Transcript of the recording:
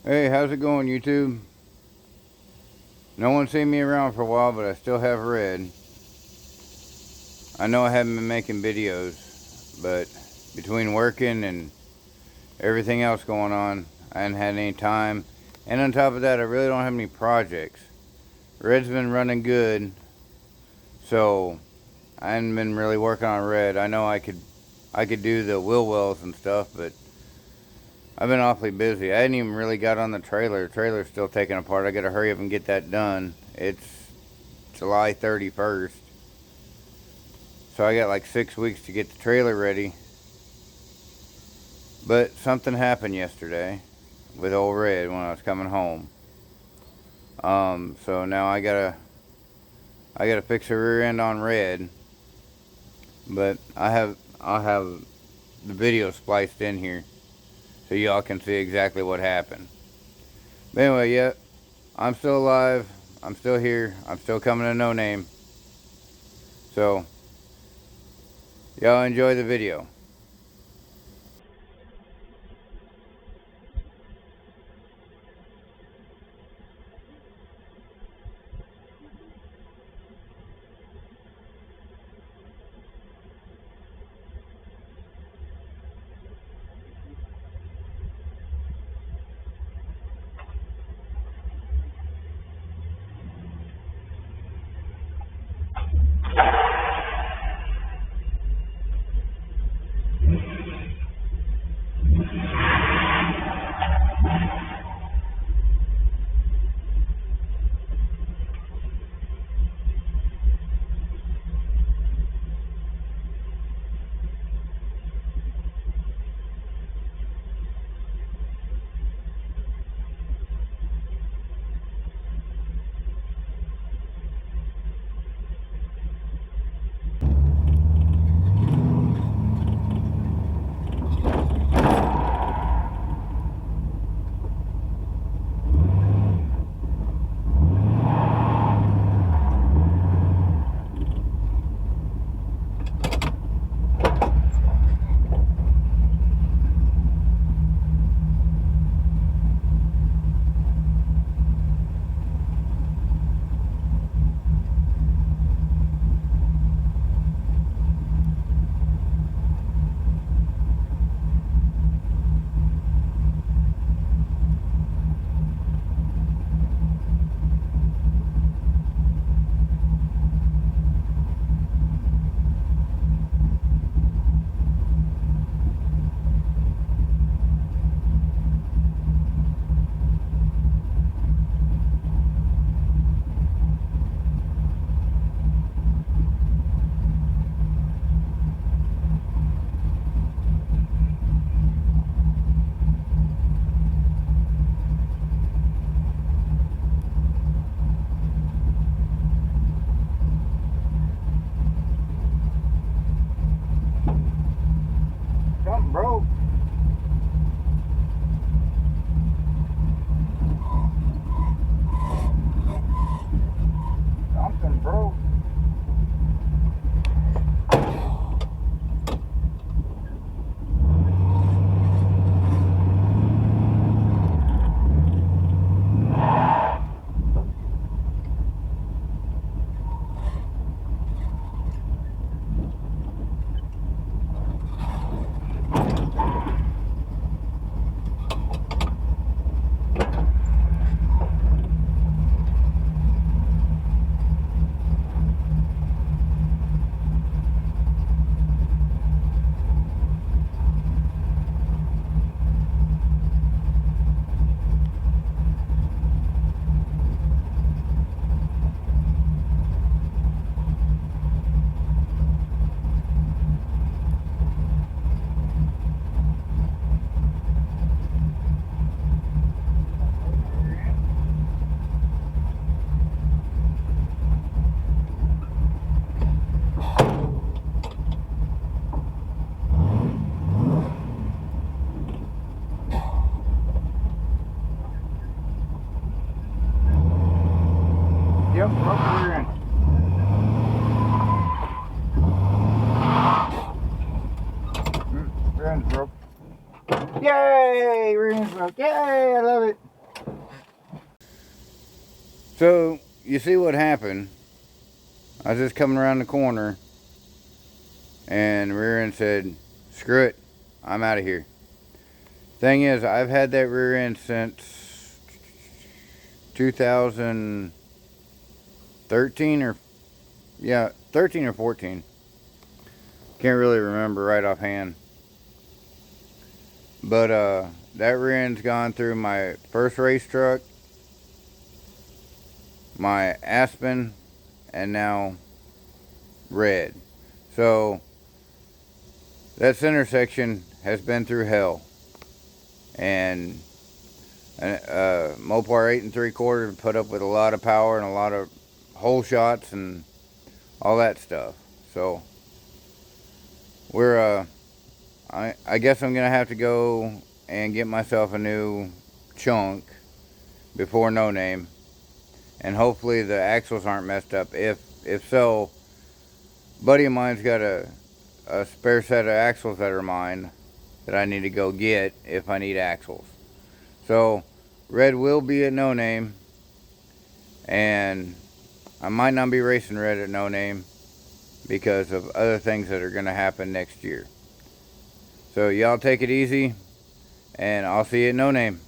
Hey, how's it going, YouTube? No one's seen me around for a while, but I still have red. I know I haven't been making videos, but between working and everything else going on, I haven't had any time. And on top of that, I really don't have any projects. Red's been running good, so I haven't been really working on red. I know I could do the wheel wells and stuff, but I've been awfully busy. I hadn't even really got on the trailer. The trailer's still taking apart. I gotta hurry up and get that done. It's July 31st. So I got like 6 weeks to get the trailer ready. But something happened yesterday with old Red when I was coming home. So now I gotta fix the rear end on Red. But I'll have the video spliced in here so y'all can see exactly what happened. But anyway, yeah, I'm still alive. I'm still here. I'm still coming to No Name. So y'all enjoy the video. Something broke. Something broke. Yep, broke the rear end. Rear end's broke. Yay! Rear end's broke. Yay! I love it. So, you see what happened. I was just coming around the corner, and rear end said, screw it, I'm out of here. Thing is, I've had that rear end since 2013 or, yeah, 13 or 14. Can't really remember right offhand. But that rear end's gone through my first race truck, my Aspen, and now Red. So that center section has been through hell. And Mopar 8 3/4 put up with a lot of power and a lot of hole shots and all that stuff. So we're I guess I'm gonna have to go and get myself a new chunk before No Name, and hopefully the axles aren't messed up. If so, buddy of mine's got a spare set of axles that are mine that I need to go get if I need axles. So Red will be at No Name, and I might not be racing Red at No Name because of other things that are going to happen next year. So y'all take it easy, and I'll see you at No Name.